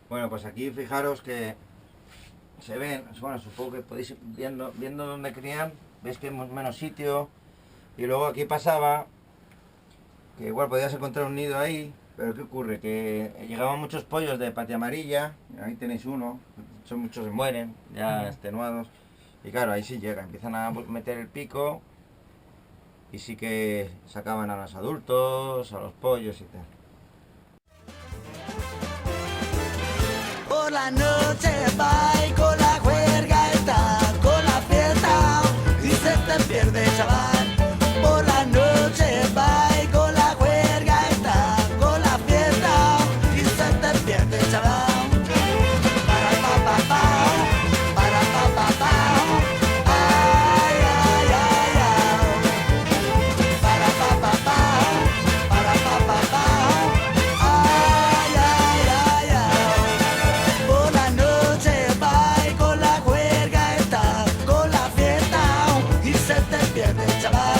Bueno, pues aquí fijaros que se ven, bueno, supongo que podéis ir viendo dónde crían, veis que hay menos sitio. Y luego aquí pasaba, que igual podías encontrar un nido ahí, pero ¿qué ocurre? Que llegaban muchos pollos de patia amarilla, ahí tenéis uno, son muchos que mueren, ya extenuados. Y claro, ahí sí llega, empiezan a meter el pico y sí que sacaban a los adultos, a los pollos y tal. Por la noche va y con la juerga está, con la fiesta y se te pierde, chaval. Por la noche va y con la juerga está, con la fiesta y se te pierde, chaval. Para pa pa pa, para pa pa pa, ay ay ay ay. Para pa pa pa, para pa pa pa, ay ay ay ay. Por la noche va y con la juerga está, con la fiesta y se te pierde, chaval.